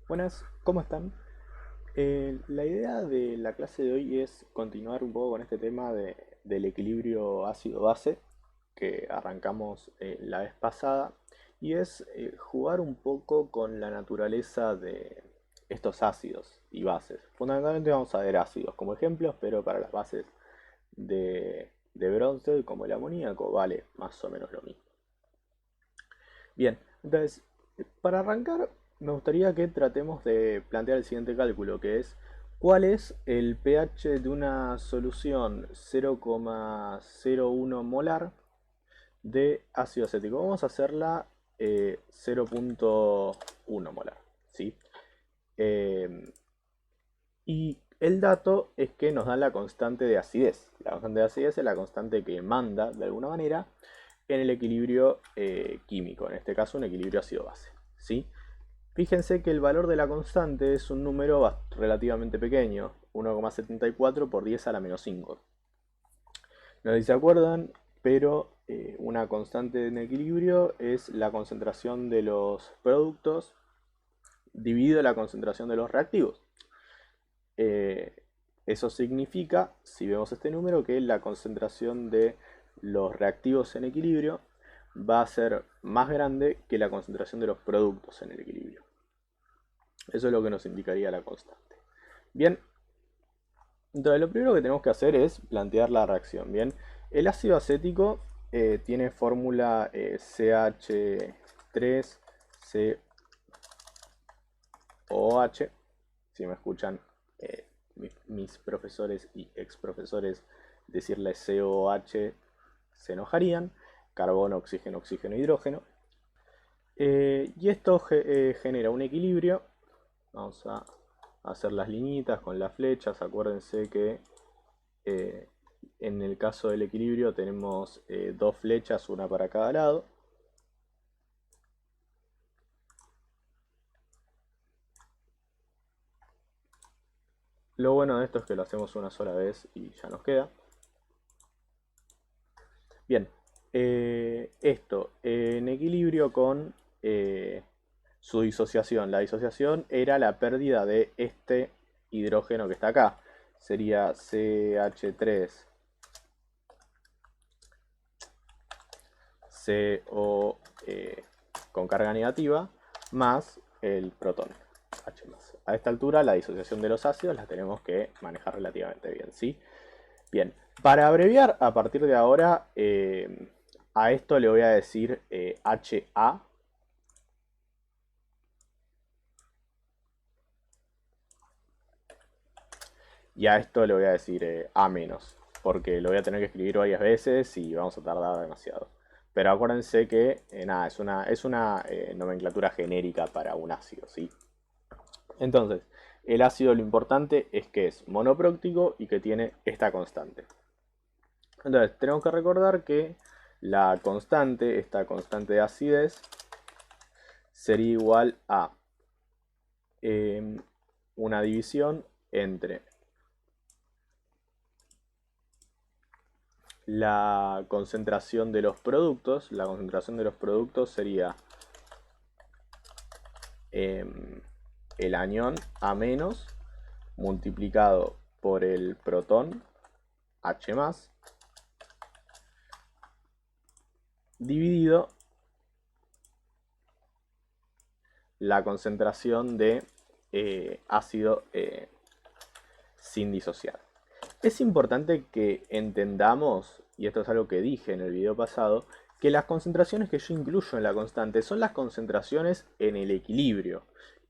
Buenas, ¿cómo están? La idea de la clase de hoy es continuar un poco con este tema del equilibrio ácido-base que arrancamos la vez pasada y es jugar un poco con la naturaleza de estos ácidos y bases. Fundamentalmente vamos a ver ácidos como ejemplos, pero para las bases de Bronsted como el amoníaco vale más o menos lo mismo. Bien, entonces, para arrancar, me gustaría que tratemos de plantear el siguiente cálculo, que es cuál es el pH de una solución 0,01 molar de ácido acético. Vamos a hacerla 0,1 molar, ¿sí? Eh, y el dato es que nos da la constante de acidez. La constante de acidez es la constante que manda, de alguna manera, en el equilibrio químico, en este caso un equilibrio ácido-base, ¿sí? Fíjense que el valor de la constante es un número relativamente pequeño, 1,74 por 10 a la menos 5. No sé si se acuerdan, pero una constante en equilibrio es la concentración de los productos dividido la concentración de los reactivos. Eh, Eso significa, si vemos este número, que la concentración de los reactivos en equilibrio va a ser más grande que la concentración de los productos en el equilibrio. Eso es lo que nos indicaría la constante. Bien, entonces lo primero que tenemos que hacer es plantear la reacción. Bien, el ácido acético tiene fórmula CH3COH. Si me escuchan mis profesores y ex profesores decirle COH se enojarían. Carbono, oxígeno, oxígeno, hidrógeno. Y esto genera un equilibrio. Vamos a hacer las liñitas con las flechas. Acuérdense que eh, en el caso del equilibrio tenemos dos flechas, una para cada lado. Lo bueno de esto es que lo hacemos una sola vez y ya nos queda. Bien, esto en equilibrio con su disociación. La disociación era la pérdida de este hidrógeno que está acá. Sería CH3 CO con carga negativa más el protón H+. A esta altura la disociación de los ácidos la tenemos que manejar relativamente bien, ¿sí? Bien, para abreviar a partir de ahora a esto le voy a decir HA y a esto le voy a decir A menos, porque lo voy a tener que escribir varias veces y vamos a tardar demasiado. Pero acuérdense que nada, es una nomenclatura genérica para un ácido, ¿sí? Entonces, el ácido lo importante es que es monopróctico y que tiene esta constante. Entonces, tenemos que recordar que la constante, esta constante de acidez, sería igual a una división entre la concentración de los productos. La concentración de los productos sería el anión A menos multiplicado por el protón H más dividido la concentración de ácido sin disociar. Es importante que entendamos, y esto es algo que dije en el video pasado, que las concentraciones que yo incluyo en la constante son las concentraciones en el equilibrio.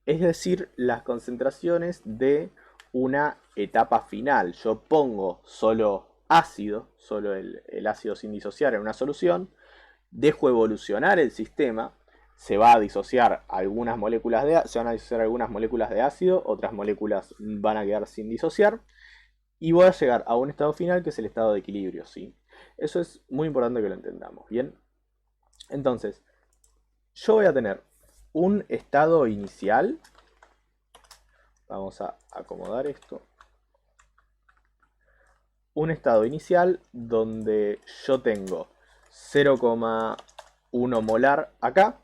Es decir, las concentraciones de una etapa final. Yo pongo solo ácido, solo el ácido sin disociar en una solución, dejo evolucionar el sistema, se va a disociar algunas moléculas se van a disociar algunas moléculas de ácido, otras moléculas van a quedar sin disociar y voy a llegar a un estado final que es el estado de equilibrio, ¿sí? Eso es muy importante que lo entendamos, ¿bien? Entonces, yo voy a tener un estado inicial. Vamos a acomodar esto. Un estado inicial donde yo tengo 0,1 molar acá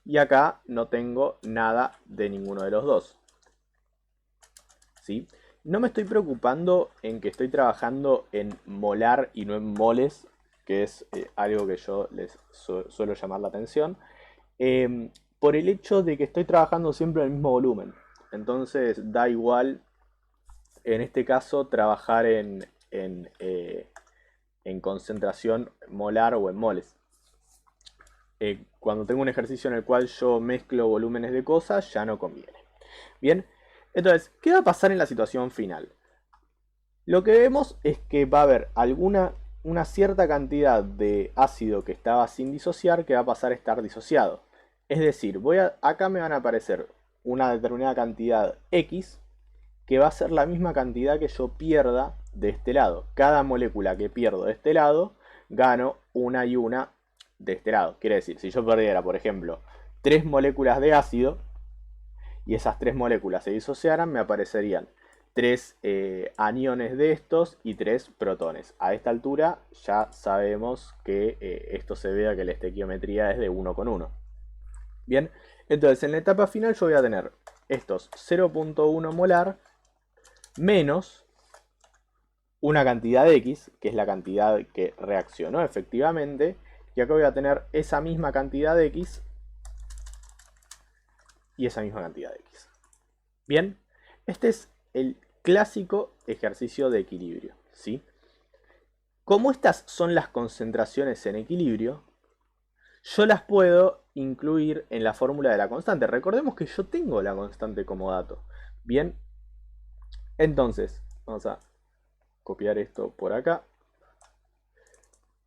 y acá no tengo nada de ninguno de los dos. ¿Sí? No me estoy preocupando en que estoy trabajando en molar y no en moles, que es algo que yo les suelo llamar la atención, por el hecho de que estoy trabajando siempre en el mismo volumen. Entonces da igual, en este caso, trabajar en concentración molar o en moles. Cuando tengo un ejercicio en el cual yo mezclo volúmenes de cosas, ya no conviene. Bien, entonces, ¿qué va a pasar en la situación final? Lo que vemos es que va a haber una cierta cantidad de ácido que estaba sin disociar que va a pasar a estar disociado. Es decir, acá me van a aparecer una determinada cantidad X que va a ser la misma cantidad que yo pierda de este lado. Cada molécula que pierdo de este lado, gano una y una de este lado. Quiere decir, si yo perdiera, por ejemplo, 3 moléculas de ácido y esas 3 moléculas se disociaran, me aparecerían 3 aniones de estos y 3 protones. A esta altura ya sabemos que esto se vea que la estequiometría es de 1 con 1. Bien, entonces en la etapa final yo voy a tener estos 0.1 molar menos una cantidad X, que es la cantidad que reaccionó efectivamente, y acá voy a tener esa misma cantidad de X y esa misma cantidad de X. Bien, este es el clásico ejercicio de equilibrio, ¿sí? Como estas son las concentraciones en equilibrio, yo las puedo incluir en la fórmula de la constante. Recordemos que yo tengo la constante como dato. Bien, entonces, vamos a copiar esto por acá.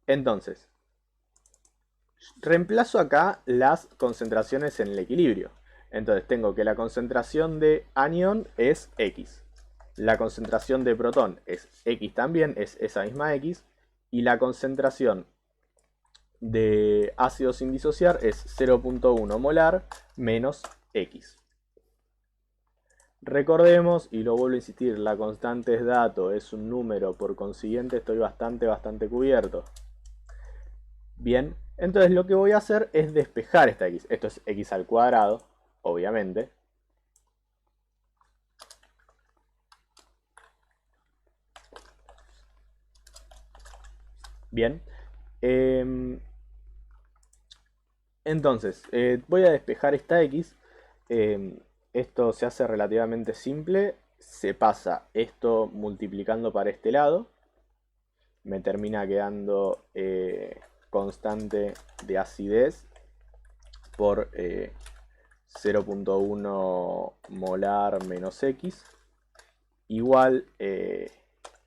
Entonces, reemplazo acá las concentraciones en el equilibrio. Entonces tengo que la concentración de anión es X. La concentración de protón es X también, es esa misma X. Y la concentración de ácido sin disociar es 0.1 molar menos X. Recordemos, y lo vuelvo a insistir, la constante es dato, es un número, por consiguiente estoy bastante cubierto. Bien, entonces lo que voy a hacer es despejar esta X. Esto es X al cuadrado, obviamente. Bien. Entonces, voy a despejar esta X. Esto se hace relativamente simple. Se pasa esto multiplicando para este lado. Me termina quedando constante de acidez por 0.1 molar menos X igual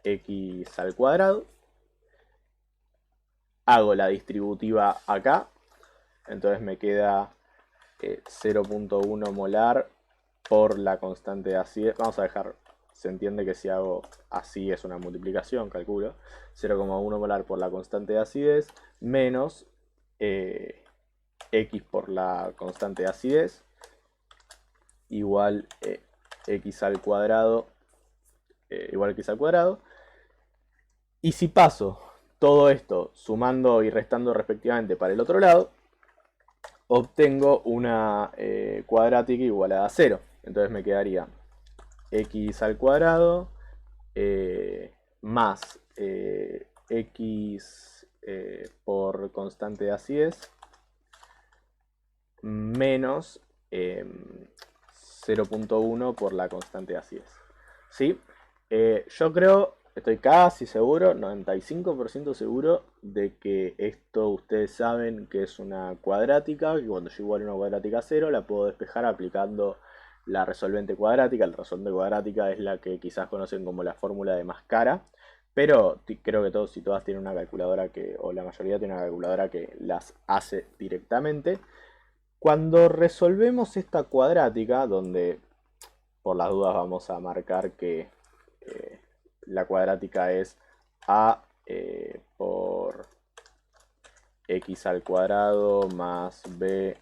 X al cuadrado. Hago la distributiva acá. Entonces me queda 0.1 molar por la constante de acidez. Vamos a dejar, se entiende que si hago así es una multiplicación, calculo. 0,1 molar por la constante de acidez menos X por la constante de acidez igual X al cuadrado igual X al cuadrado. Y si paso todo esto sumando y restando respectivamente para el otro lado, obtengo una cuadrática igualada a 0. Entonces me quedaría X al cuadrado más X por constante de acidez menos 0.1 por la constante de acidez. ¿Sí? Yo creo, estoy casi seguro, 95% seguro de que esto ustedes saben que es una cuadrática, que cuando yo igualo una cuadrática a 0 la puedo despejar aplicando la resolvente cuadrática. La resolvente cuadrática es la que quizás conocen como la fórmula de Mascara, pero creo que todos y todas tienen una calculadora o la mayoría tiene una calculadora que las hace directamente. Cuando resolvemos esta cuadrática, donde por las dudas vamos a marcar que la cuadrática es a por x al cuadrado más b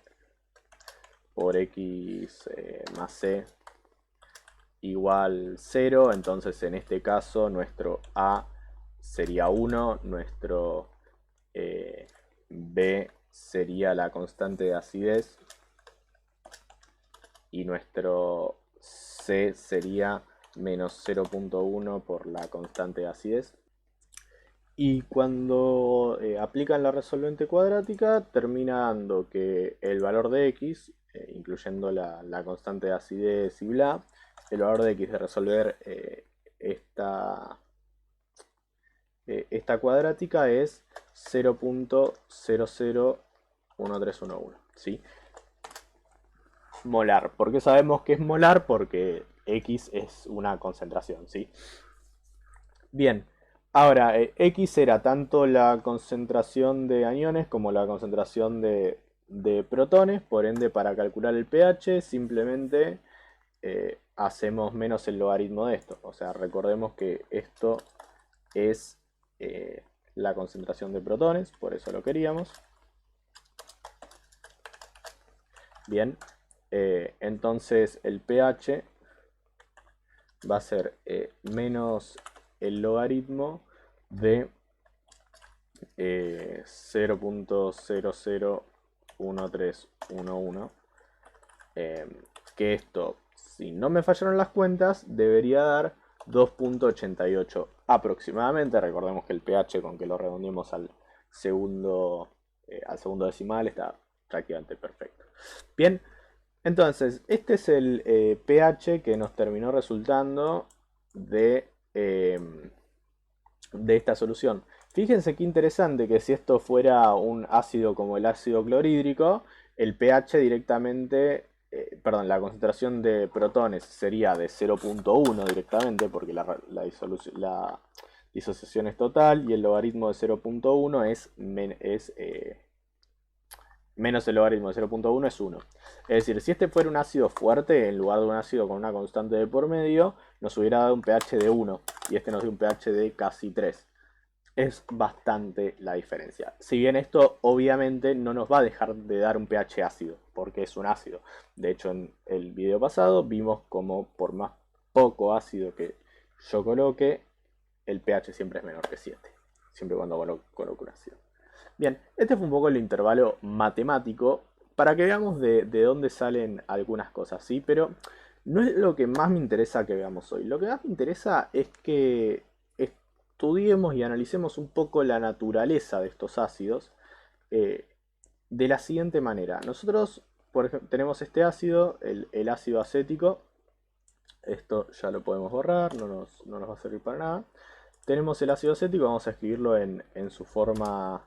por x más c igual 0. Entonces en este caso nuestro a sería 1, nuestro b sería la constante de acidez y nuestro C sería menos 0.1 por la constante de acidez. Y cuando aplican la resolvente cuadrática, termina dando que el valor de x, incluyendo la constante de acidez y bla, el valor de x de resolver esta cuadrática es 0.001311, ¿sí? Molar. ¿Por qué sabemos que es molar? Porque x es una concentración, ¿sí? Bien, ahora x era tanto la concentración de aniones como la concentración de protones, por ende para calcular el pH simplemente hacemos menos el logaritmo de esto. O sea, recordemos que esto es la concentración de protones, por eso lo queríamos. Bien, entonces el pH va a ser menos el logaritmo de 0.001311, que esto, si no me fallaron las cuentas, debería dar 2.88 aproximadamente. Recordemos que el pH, con que lo redondeemos al segundo decimal, está prácticamente perfecto. Bien, entonces este es el pH que nos terminó resultando de esta solución. Fíjense qué interesante que si esto fuera un ácido como el ácido clorhídrico, el pH directamente, perdón, la concentración de protones sería de 0.1 directamente, porque la disociación es total y el logaritmo de 0.1 es menos el logaritmo de 0.1 es 1. Es decir, si este fuera un ácido fuerte, en lugar de un ácido con una constante de por medio, nos hubiera dado un pH de 1 y este nos dio un pH de casi 3. Es bastante la diferencia. Si bien esto obviamente no nos va a dejar de dar un pH ácido, porque es un ácido. De hecho, en el video pasado vimos como por más poco ácido que yo coloque, el pH siempre es menor que 7. Siempre cuando coloco un ácido. Bien, este fue un poco el intervalo matemático para que veamos de dónde salen algunas cosas, ¿sí? Pero no es lo que más me interesa que veamos hoy. Lo que más me interesa es que estudiemos y analicemos un poco la naturaleza de estos ácidos eh, de la siguiente manera. Nosotros, por ejemplo, tenemos este ácido, el ácido acético. Esto ya lo podemos borrar, no nos va a servir para nada. Tenemos el ácido acético, vamos a escribirlo en su forma,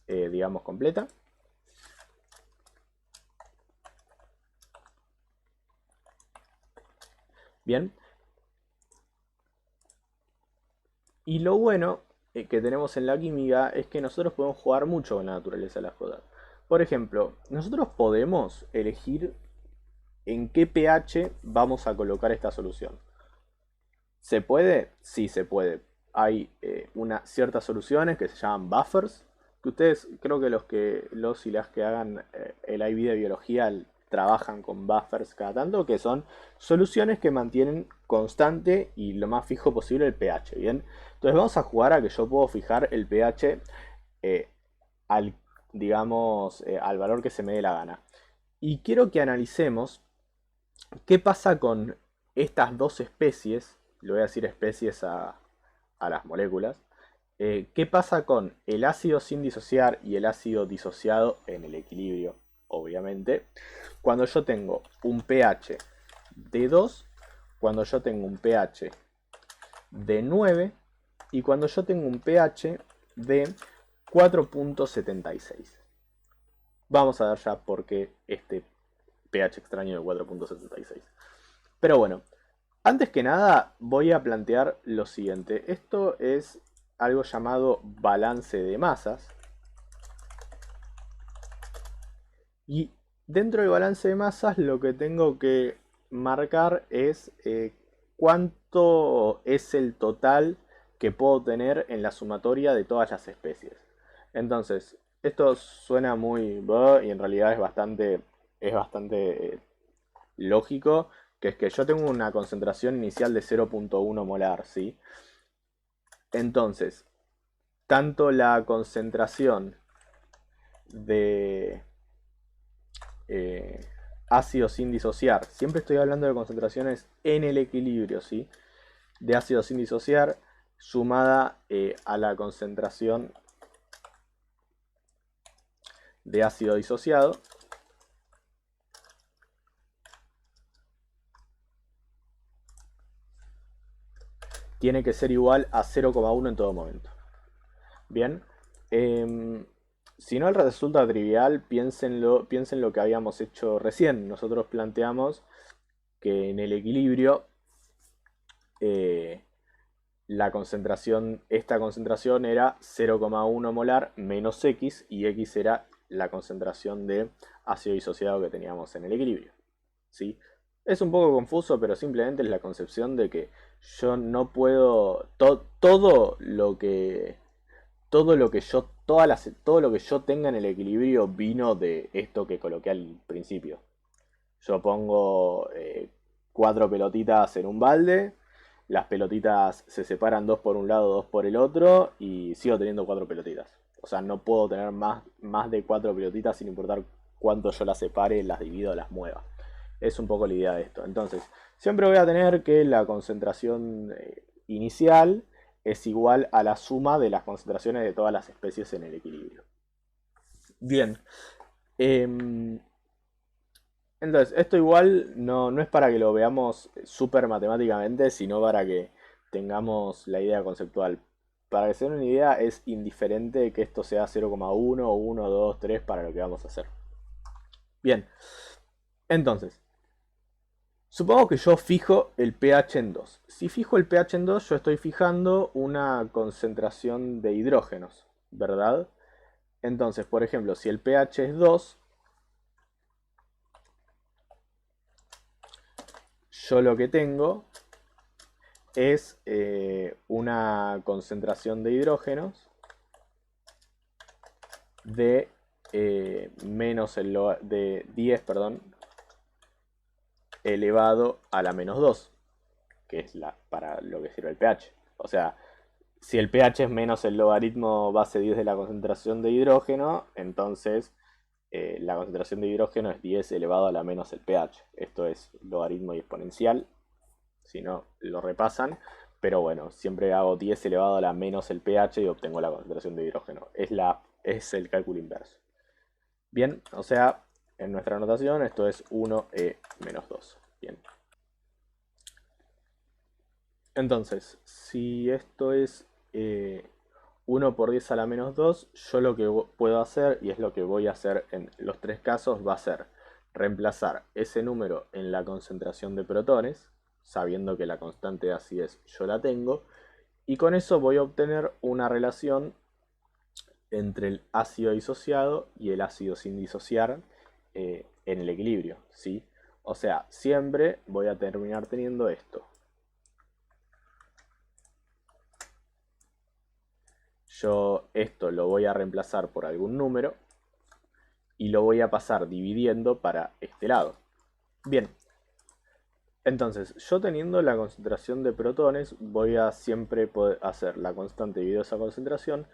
digamos, completa. Bien. Y lo bueno que tenemos en la química es que nosotros podemos jugar mucho con la naturaleza de las cosas. Por ejemplo, nosotros podemos elegir en qué pH vamos a colocar esta solución. ¿Se puede? Sí, se puede. Hay ciertas soluciones que se llaman buffers, que ustedes, creo que los y las que hagan el IB de biología trabajan con buffers cada tanto, que son soluciones que mantienen constante y lo más fijo posible el pH, ¿bien? Entonces vamos a jugar a que yo puedo fijar el pH eh, al, digamos, al valor que se me dé la gana. Y quiero que analicemos qué pasa con estas dos especies, le voy a decir especies a las moléculas, qué pasa con el ácido sin disociar y el ácido disociado en el equilibrio, obviamente, cuando yo tengo un pH de 2, cuando yo tengo un pH de 9 y cuando yo tengo un pH de 4.76. Vamos a ver ya por qué este pH extraño de 4.76. Pero bueno, antes que nada voy a plantear lo siguiente. Esto es algo llamado balance de masas. Y dentro del balance de masas lo que tengo que marcar es cuánto es el total que puedo tener en la sumatoria de todas las especies. Entonces, esto suena muy y en realidad es bastante lógico, que es que yo tengo una concentración inicial de 0.1 molar, ¿sí? Entonces, tanto la concentración de ácido sin disociar. Siempre estoy hablando de concentraciones en el equilibrio, ¿sí? De ácido sin disociar sumada a la concentración de ácido disociado. Tiene que ser igual a 0,1 en todo momento. Bien. Si no les resulta trivial, piensen lo que habíamos hecho recién. Nosotros planteamos que en el equilibrio esta concentración era 0,1 molar menos X, y X era la concentración de ácido disociado que teníamos en el equilibrio. ¿Sí? Es un poco confuso, pero simplemente es la concepción de que yo no puedo. Todo lo que yo tenga en el equilibrio vino de esto que coloqué al principio. Yo pongo 4 pelotitas en un balde, las pelotitas se separan 2 por un lado, 2 por el otro, y sigo teniendo 4 pelotitas. O sea, no puedo tener más de 4 pelotitas sin importar cuánto yo las separe, las divido, las mueva. Es un poco la idea de esto. Entonces, siempre voy a tener que la concentración inicial es igual a la suma de las concentraciones de todas las especies en el equilibrio. Bien. Entonces, esto igual no es para que lo veamos súper matemáticamente, sino para que tengamos la idea conceptual. Para que se den una idea, es indiferente que esto sea 0,1 o 1, 2, 3 para lo que vamos a hacer. Bien, entonces, supongamos que yo fijo el pH en 2. Si fijo el pH en 2, yo estoy fijando una concentración de hidrógenos, ¿verdad? Entonces, por ejemplo, si el pH es 2, yo lo que tengo es una concentración de hidrógenos de de 10, perdón, elevado a la menos 2, que es para lo que sirve el pH. O sea, si el pH es menos el logaritmo base 10 de la concentración de hidrógeno, entonces la concentración de hidrógeno es 10 elevado a la menos el pH. Esto es logaritmo y exponencial, si no lo repasan. Pero bueno, siempre hago 10 elevado a la menos el pH y obtengo la concentración de hidrógeno. Es el cálculo inverso. Bien, o sea, en nuestra notación esto es 1e menos 2. Bien. Entonces, si esto es 1 por 10 a la menos 2, yo lo que puedo hacer, y es lo que voy a hacer en los tres casos, va a ser reemplazar ese número en la concentración de protones, sabiendo que la constante de acidez yo la tengo, y con eso voy a obtener una relación entre el ácido disociado y el ácido sin disociar en el equilibrio, ¿sí? O sea, siempre voy a terminar teniendo esto. Yo esto lo voy a reemplazar por algún número y lo voy a pasar dividiendo para este lado. Bien, entonces yo teniendo la concentración de protones voy a siempre poder hacer la constante dividido esa concentración,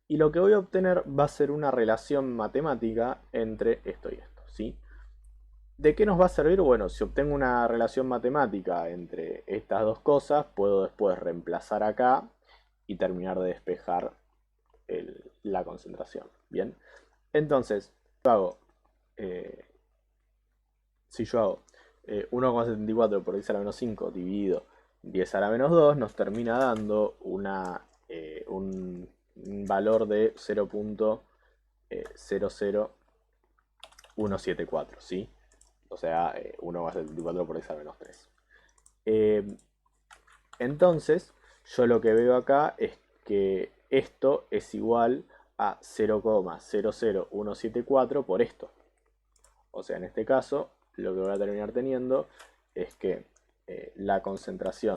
y lo que voy a obtener va a ser una relación matemática entre esto y esto, ¿sí? ¿De qué nos va a servir? Bueno, si obtengo una relación matemática entre estas dos cosas, puedo después reemplazar acá y terminar de despejar la concentración. Bien, entonces eh, si yo hago 1,74 por 10 a la menos 5 dividido 10 a la menos 2, nos termina dando un valor de 0,00174, ¿sí? O sea, 1,74 por 10 a la menos 3. Entonces, yo lo que veo acá es que esto es igual a 0,00174 por esto. O sea, en este caso, lo que voy a terminar teniendo es que la concentración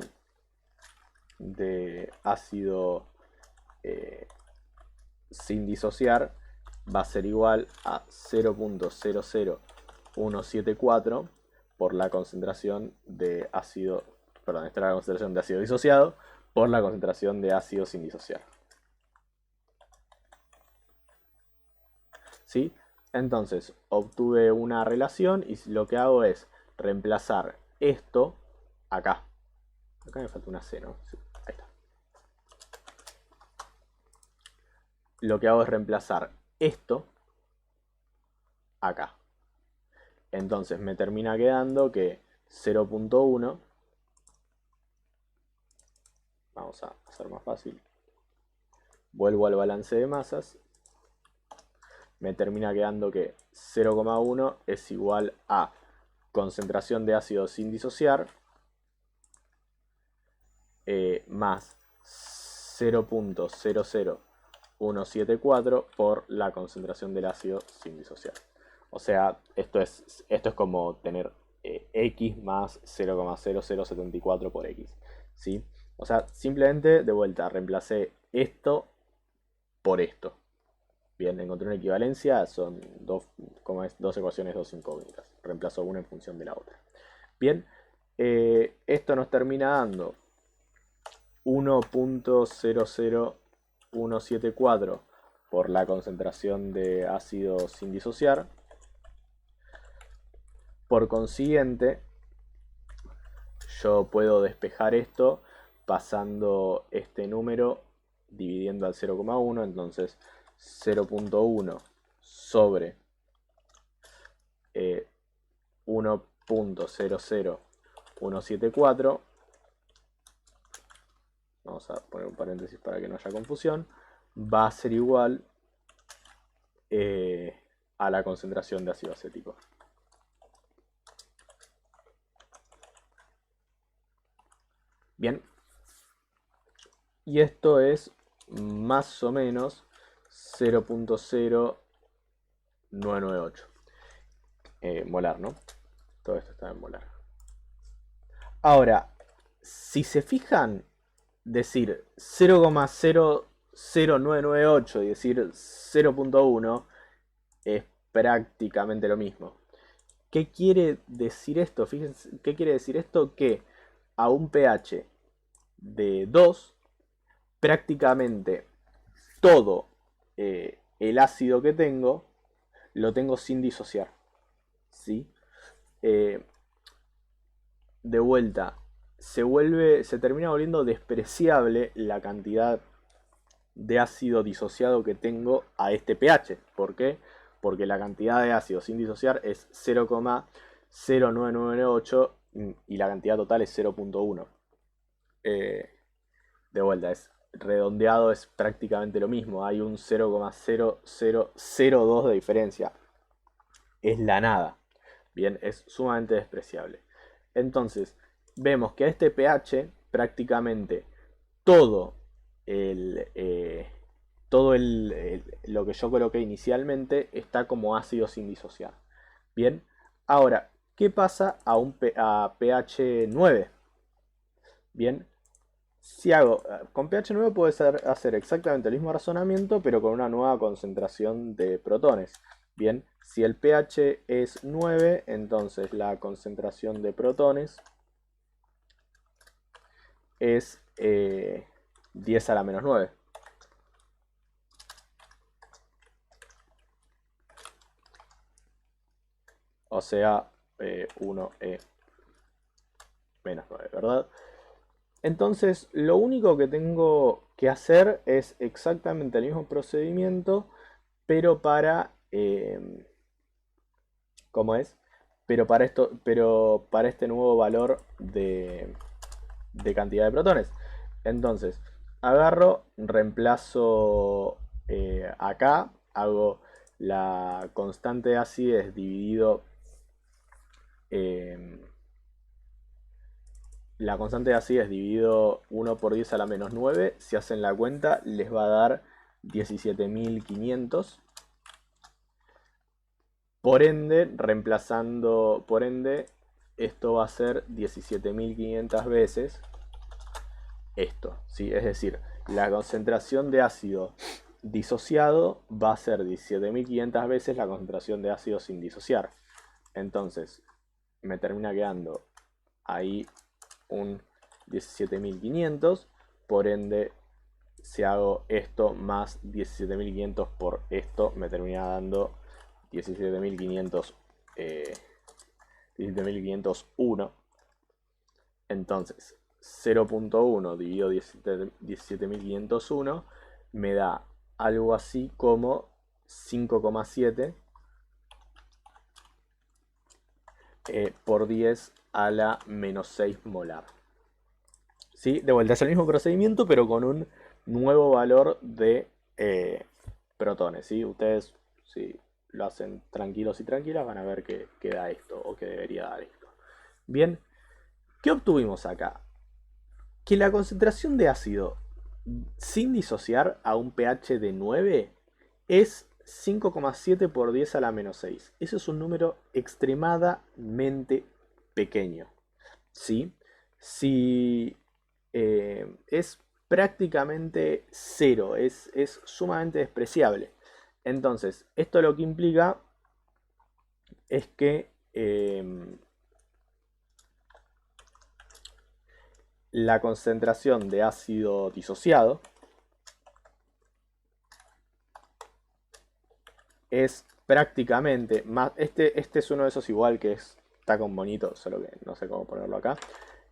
de ácido sin disociar va a ser igual a 0,00174 por la concentración de ácido, perdón, esta es la concentración de ácido disociado por la concentración de ácido sin disociar. ¿Sí? Entonces, obtuve una relación y lo que hago es reemplazar esto acá. Acá me falta una C, ¿no? Sí, ahí está. Lo que hago es reemplazar esto acá. Entonces me termina quedando que 0.1, vamos a hacer más fácil, vuelvo al balance de masas, me termina quedando que 0,1 es igual a concentración de ácido sin disociar más 0.00174 por la concentración del ácido sin disociar. O sea, esto es como tener x más 0,0074 por x. ¿Sí? O sea, simplemente de vuelta reemplacé esto por esto. Bien, encontré una equivalencia, son dos ecuaciones, dos incógnitas. Reemplazo una en función de la otra. Bien, esto nos termina dando 1.00174 por la concentración de ácido sin disociar. Por consiguiente, yo puedo despejar esto pasando este número dividiendo al 0,1, entonces 0.1 sobre 1.00174, vamos a poner un paréntesis para que no haya confusión, va a ser igual a la concentración de ácido acético. Bien, y esto es más o menos 0.0998 molar, ¿no? Todo esto está en molar. Ahora, si se fijan, decir 0,00998 y decir 0.1 es prácticamente lo mismo. ¿Qué quiere decir esto? Fíjense, ¿qué quiere decir esto? Que a un pH de 2, prácticamente todo el ácido que tengo lo tengo sin disociar. ¿Sí? De vuelta, se termina volviendo despreciable la cantidad de ácido disociado que tengo a este pH. ¿Por qué? Porque la cantidad de ácido sin disociar es 0,0998 y la cantidad total es 0.1. De vuelta, es redondeado, es prácticamente lo mismo. Hay un 0,0002 de diferencia. Es la nada. Bien, es sumamente despreciable. Entonces, vemos que a este pH prácticamente todo lo que yo coloqué inicialmente está como ácido sin disociar. Bien, ahora, ¿qué pasa a pH 9? Bien, si hago con pH 9 puedo hacer exactamente el mismo razonamiento, pero con una nueva concentración de protones. Bien, si el pH es 9, entonces la concentración de protones es 10 a la menos 9. O sea, 1e menos 9, ¿verdad? Entonces, lo único que tengo que hacer es exactamente el mismo procedimiento, pero para... ¿cómo es? Pero para este nuevo valor de cantidad de protones. Entonces, agarro, reemplazo acá, hago la constante de acidez dividido la constante de acidez dividido 1 por 10 a la menos 9, si hacen la cuenta les va a dar 17.500. Por ende, esto va a ser 17.500 veces esto, ¿sí? Es decir, la concentración de ácido disociado va a ser 17.500 veces la concentración de ácido sin disociar. Entonces, me termina quedando ahí un 17.500. Por ende, si hago esto más 17.500 por esto, me termina dando 17.500, 17.501. Entonces 0.1 dividido 17.501 me da algo así como 5,7 por 10 a la menos 6 molar. ¿Sí? De vuelta es el mismo procedimiento, pero con un nuevo valor de protones. ¿Sí? Ustedes, si lo hacen tranquilos y tranquilas, van a ver que da esto, o que debería dar esto. Bien, ¿qué obtuvimos acá? Que la concentración de ácido sin disociar a un pH de 9 es 5,7 por 10 a la menos 6. Eso es un número extremadamente pequeño. ¿Sí? Si es prácticamente cero, es sumamente despreciable. Entonces, esto lo que implica es que la concentración de ácido disociado es prácticamente más. Este es uno de esos igual que está con bonito, solo que no sé cómo ponerlo acá.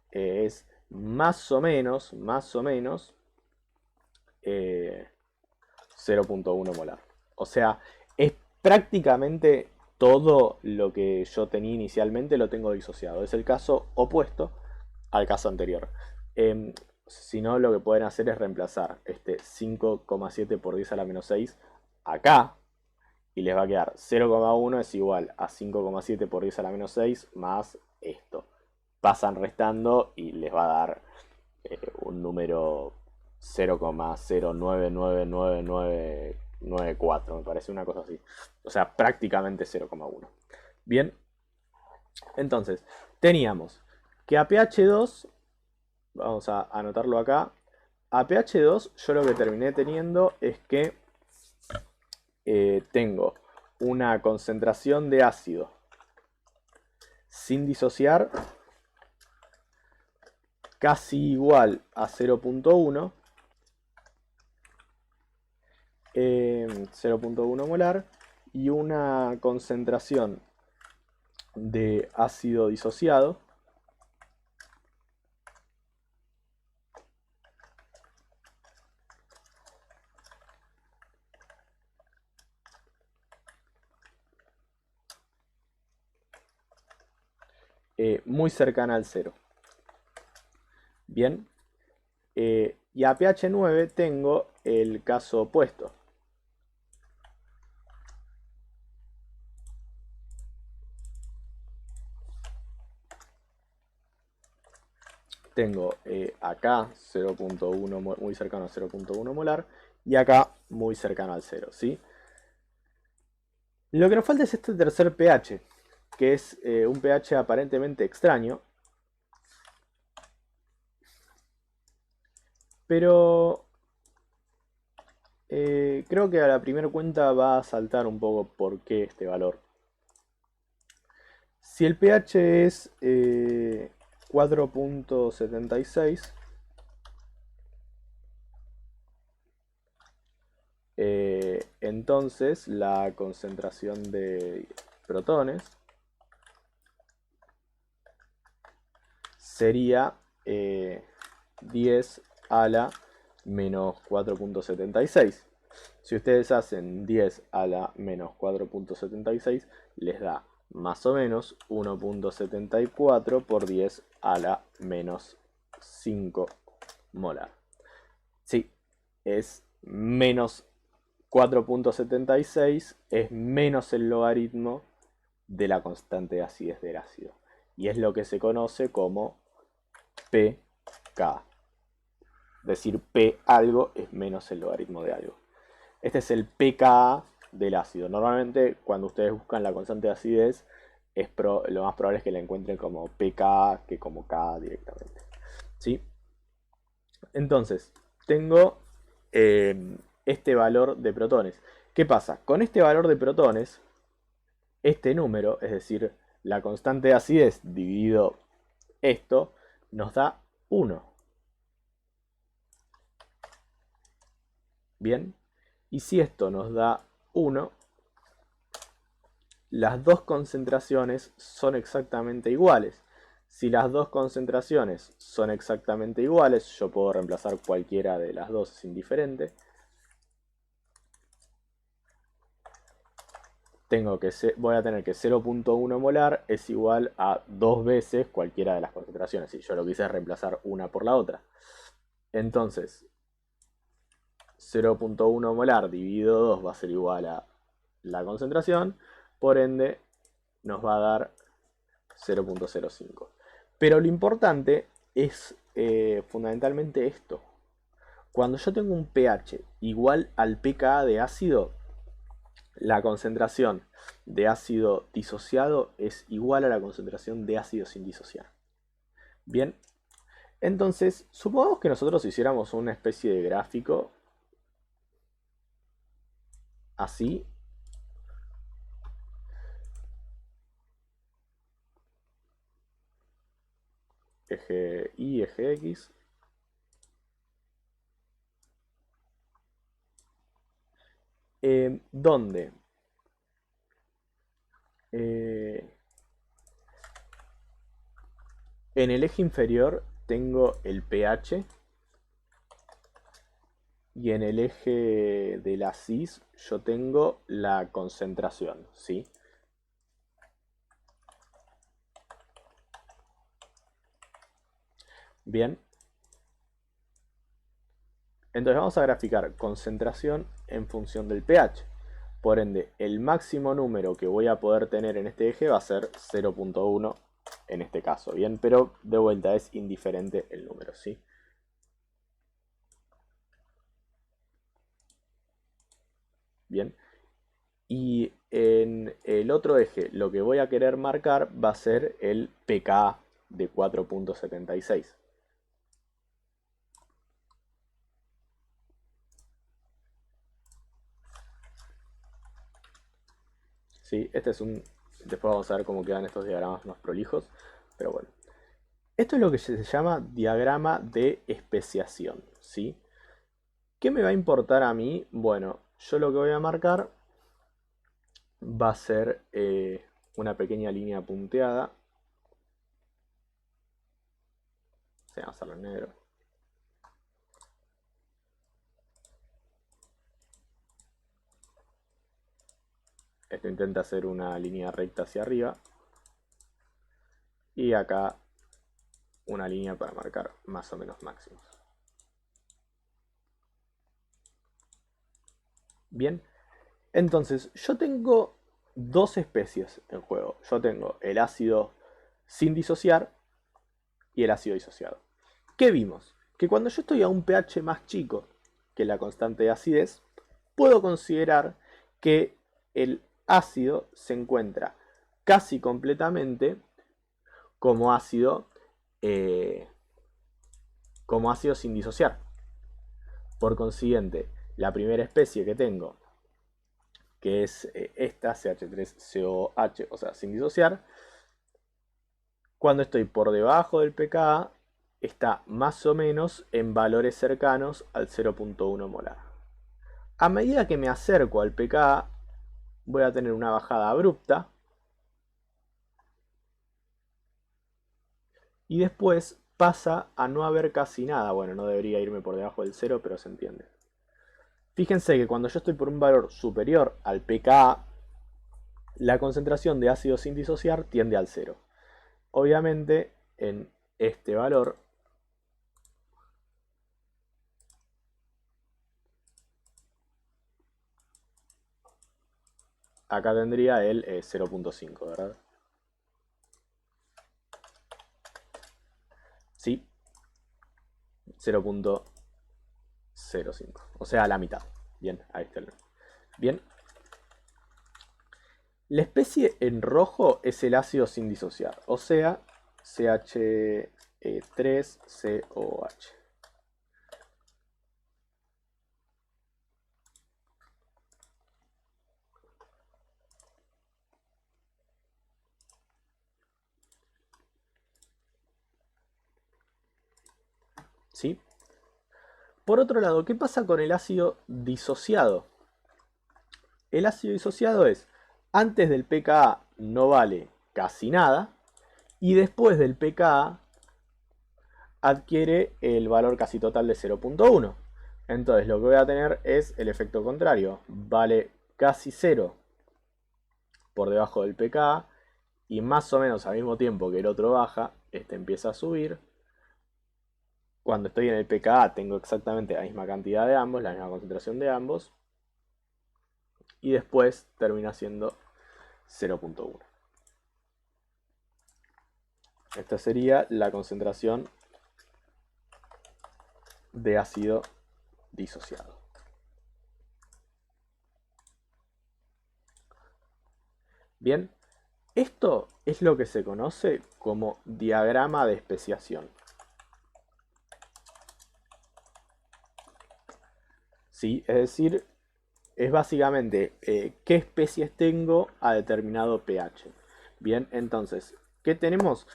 Es más o menos 0.1 molar. O sea, es prácticamente todo lo que yo tenía inicialmente lo tengo disociado. Es el caso opuesto al caso anterior. Si no, lo que pueden hacer es reemplazar este 5,7 por 10 a la menos 6 acá. Y les va a quedar 0,1 es igual a 5,7 por 10 a la menos 6 más esto. Pasan restando y les va a dar un número 0,099994, me parece una cosa así. O sea, prácticamente 0,1. Bien, entonces, teníamos que a pH 2, vamos a anotarlo acá, a pH 2 yo lo que terminé teniendo es que tengo una concentración de ácido sin disociar casi igual a 0.1, 0.1 molar, y una concentración de ácido disociado muy cercana al 0. Bien, y a pH 9 tengo el caso opuesto. Tengo acá 0.1 muy cercano a 0.1 molar y acá muy cercano al 0, ¿sí? Lo que nos falta es este tercer pH, que es un pH aparentemente extraño, pero creo que a la primera cuenta va a saltar un poco por qué este valor. Si el pH es 4.76, entonces la concentración de protones sería 10 a la menos 4.76. Si ustedes hacen 10 a la menos 4.76, les da más o menos 1.74 por 10 a la menos 5 molar. Sí, es menos 4.76, es menos el logaritmo de la constante de acidez del ácido. Y es lo que se conoce como pK. Decir P algo es menos el logaritmo de algo. Este es el pKa del ácido. Normalmente cuando ustedes buscan la constante de acidez, lo más probable es que la encuentren como pKa que como K directamente. ¿Sí? Entonces, tengo este valor de protones. ¿Qué pasa? Con este valor de protones, este número, es decir, la constante de acidez dividido esto, nos da 1. Bien, y si esto nos da 1, las dos concentraciones son exactamente iguales. Si las dos concentraciones son exactamente iguales, yo puedo reemplazar cualquiera de las dos, es indiferente. Voy a tener que 0.1 molar es igual a 2 veces cualquiera de las concentraciones. Si yo lo que hice es reemplazar una por la otra. Entonces, 0.1 molar dividido 2 va a ser igual a la concentración. Por ende, nos va a dar 0.05. Pero lo importante es fundamentalmente esto. Cuando yo tengo un pH igual al pKa de ácido, la concentración de ácido disociado es igual a la concentración de ácido sin disociar. Bien, entonces supongamos que nosotros hiciéramos una especie de gráfico así. Eje Y, eje X. Donde en el eje inferior tengo el pH y en el eje de la cis yo tengo la concentración, ¿sí? Bien. Entonces vamos a graficar concentración en función del pH. Por ende, el máximo número que voy a poder tener en este eje va a ser 0.1 en este caso, ¿bien? Pero de vuelta es indiferente el número, ¿sí? Bien. Y en el otro eje lo que voy a querer marcar va a ser el pKa de 4.76. ¿Sí? Este es un... Después vamos a ver cómo quedan estos diagramas más prolijos. Pero bueno. Esto es lo que se llama diagrama de especiación, ¿sí? ¿Qué me va a importar a mí? Bueno, yo lo que voy a marcar va a ser una pequeña línea punteada. Vamos a hacerlo en negro. Esto intenta hacer una línea recta hacia arriba. Y acá una línea para marcar más o menos máximos. Bien, entonces yo tengo dos especies en juego. Yo tengo el ácido sin disociar y el ácido disociado. ¿Qué vimos? Que cuando yo estoy a un pH más chico que la constante de acidez, puedo considerar que el ácido se encuentra casi completamente como ácido sin disociar. Por consiguiente, la primera especie que tengo, que es esta, CH3COH, o sea, sin disociar, cuando estoy por debajo del pKa, está más o menos en valores cercanos al 0.1 molar. A medida que me acerco al pKa, voy a tener una bajada abrupta. Y después pasa a no haber casi nada. Bueno, no debería irme por debajo del 0, pero se entiende. Fíjense que cuando yo estoy por un valor superior al pKa, la concentración de ácido sin disociar tiende al 0. Obviamente, en este valor, acá tendría el 0.5, ¿verdad? Sí, 0.05, o sea, la mitad. Bien, ahí está el... Bien. La especie en rojo es el ácido sin disociar, o sea, CH3COH. ¿Sí? Por otro lado, ¿qué pasa con el ácido disociado? El ácido disociado es Antes del pKa no vale casi nada y después del pKa adquiere el valor casi total de 0.1. Entonces lo que voy a tener es el efecto contrario. Vale casi 0 por debajo del pKa y más o menos al mismo tiempo que el otro baja, este empieza a subir. Cuando estoy en el pKa tengo exactamente la misma cantidad de ambos, la misma concentración de ambos. Y después termina siendo 0.1. Esta sería la concentración de ácido disociado. Bien, esto es lo que se conoce como diagrama de especiación. ¿Sí? Es decir, es básicamente qué especies tengo a determinado pH. Bien, entonces, ¿qué tenemos?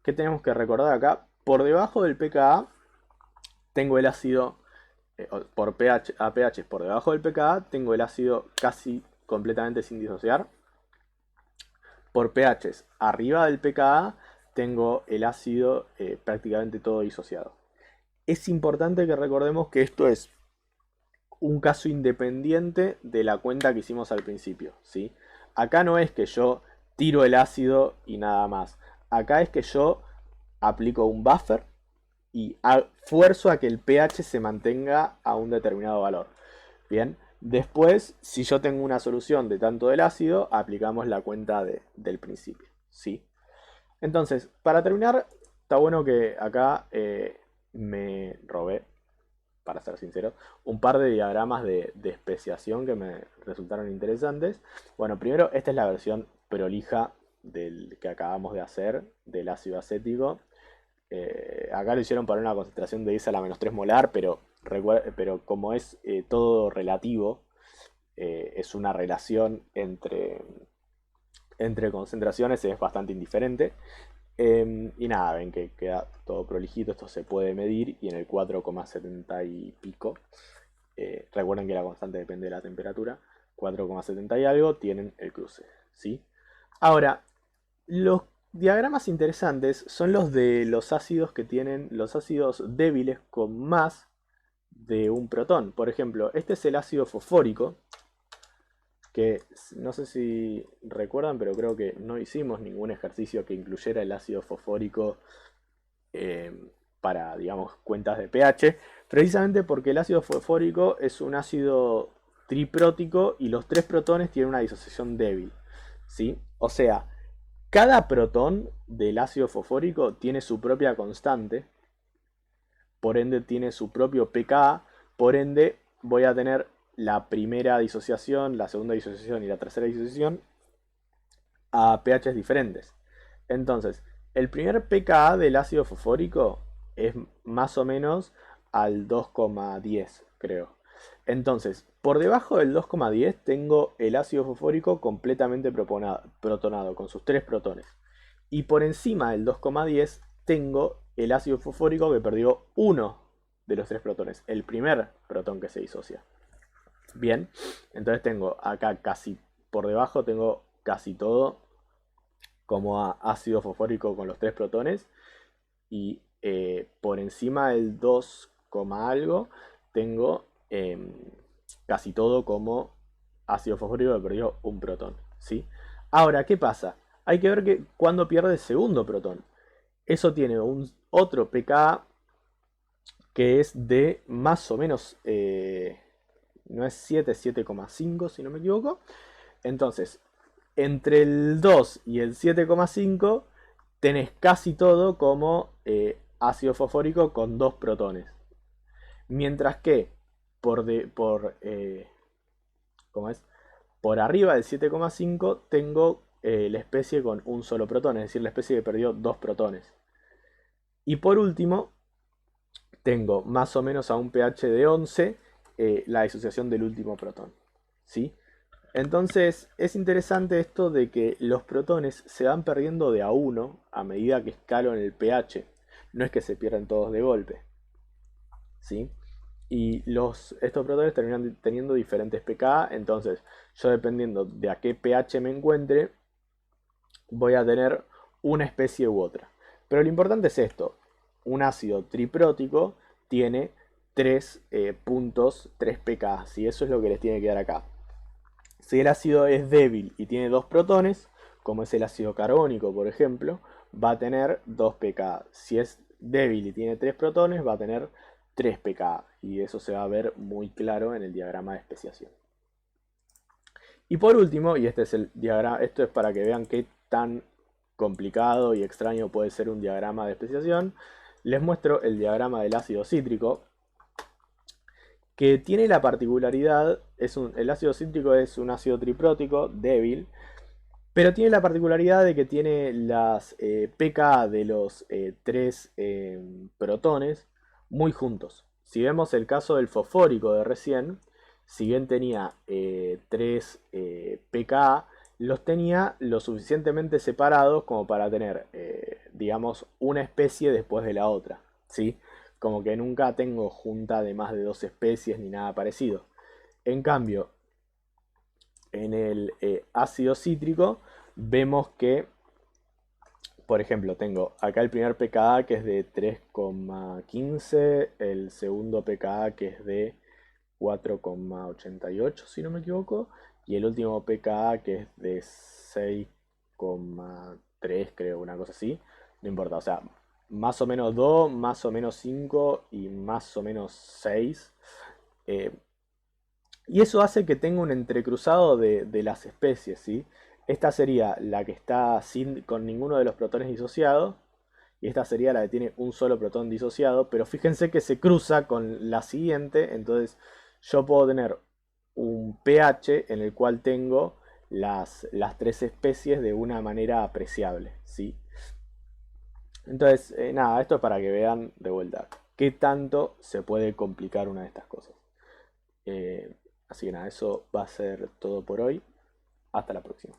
¿Qué tenemos que recordar acá? Por debajo del pKa tengo el ácido, por pH, a pH por debajo del pKa tengo el ácido casi completamente sin disociar. Por pHs arriba del pKa tengo el ácido prácticamente todo disociado. Es importante que recordemos que esto es un caso independiente de la cuenta que hicimos al principio, ¿sí? Acá no es que yo tiro el ácido y nada más. Acá es que yo aplico un buffer y fuerzo a que el pH se mantenga a un determinado valor. Bien, después, si yo tengo una solución de tanto del ácido, aplicamos la cuenta del principio, ¿sí? Entonces, para terminar, está bueno que acá me robé, para ser sincero, un par de diagramas de especiación que me resultaron interesantes. Bueno, primero, esta es la versión prolija del que acabamos de hacer, del ácido acético. Acá lo hicieron para una concentración de 10 a la menos 3 molar, pero como es todo relativo, es una relación entre concentraciones, es bastante indiferente. Y nada, ven que queda todo prolijito, esto se puede medir y en el 4,70 y pico, recuerden que la constante depende de la temperatura, 4,70 y algo tienen el cruce, ¿sí? Ahora, los diagramas interesantes son los de los ácidos que tienen los ácidos débiles con más de un protón. Por ejemplo, este es el ácido fosfórico, que no sé si recuerdan, pero creo que no hicimos ningún ejercicio que incluyera el ácido fosfórico eh, para, digamos, cuentas de pH, precisamente porque el ácido fosfórico es un ácido triprótico y los tres protones tienen una disociación débil, ¿sí? O sea, cada protón del ácido fosfórico tiene su propia constante, por ende tiene su propio pKa, por ende voy a tener la primera disociación, la segunda disociación y la tercera disociación a pHs diferentes. Entonces, el primer pKa del ácido fosfórico es más o menos al 2,10, creo. Entonces, por debajo del 2,10 tengo el ácido fosfórico completamente protonado, con sus tres protones. Y por encima del 2,10 tengo el ácido fosfórico que perdió uno de los tres protones, el primer protón que se disocia. Bien, entonces tengo acá casi, por debajo tengo casi todo como ácido fosfórico con los tres protones. Y por encima del 2, algo tengo casi todo como ácido fosfórico que perdió un protón, ¿sí? Ahora, ¿qué pasa? Hay que ver que cuando pierde el segundo protón. Eso tiene otro pKa que es de más o menos, no es 7, 7,5 si no me equivoco. Entonces, entre el 2 y el 7,5 tenés casi todo como ácido fosfórico con dos protones. Mientras que ¿cómo es? Por arriba del 7,5 tengo la especie con un solo protón, es decir, la especie que perdió dos protones. Y por último, tengo más o menos a un pH de 11 la disociación del último protón, ¿sí? Entonces es interesante esto de que los protones se van perdiendo de a uno a medida que escalo en el pH. No es que se pierdan todos de golpe, ¿sí? Y estos protones terminan teniendo diferentes pK, entonces yo dependiendo de a qué pH me encuentre, voy a tener una especie u otra. Pero lo importante es esto, un ácido triprótico tiene 3 puntos, 3 pK, y eso es lo que les tiene que dar acá. Si el ácido es débil y tiene 2 protones, como es el ácido carbónico por ejemplo, va a tener 2 pK. Si es débil y tiene 3 protones, va a tener 3 pK. Y eso se va a ver muy claro en el diagrama de especiación. Y por último, y este es el diagrama, esto es para que vean qué tan complicado y extraño puede ser un diagrama de especiación, les muestro el diagrama del ácido cítrico, que tiene la particularidad, el ácido cítrico es un ácido triprótico débil, pero tiene la particularidad de que tiene las pK de los 3 protones muy juntos. Si vemos el caso del fosfórico de recién, si bien tenía 3 pK, los tenía lo suficientemente separados como para tener, digamos, una especie después de la otra, ¿sí? Como que nunca tengo junta de más de 2 especies ni nada parecido. En cambio, en el ácido cítrico vemos que, por ejemplo, tengo acá el primer pKa que es de 3,15, el segundo pKa que es de 4,88 si no me equivoco, y el último pKa que es de 6,3 creo, una cosa así, no importa, o sea, más o menos 2, más o menos 5 y más o menos 6. eh, y eso hace que tenga un entrecruzado de las especies, ¿sí? Esta sería la que está con ninguno de los protones disociados. Y esta sería la que tiene un solo protón disociado. Pero fíjense que se cruza con la siguiente. Entonces yo puedo tener un pH en el cual tengo las 3 especies de una manera apreciable, ¿sí? Entonces, nada, esto es para que vean de vuelta qué tanto se puede complicar una de estas cosas. Eh, Así que nada, eso va a ser todo por hoy. Hasta la próxima.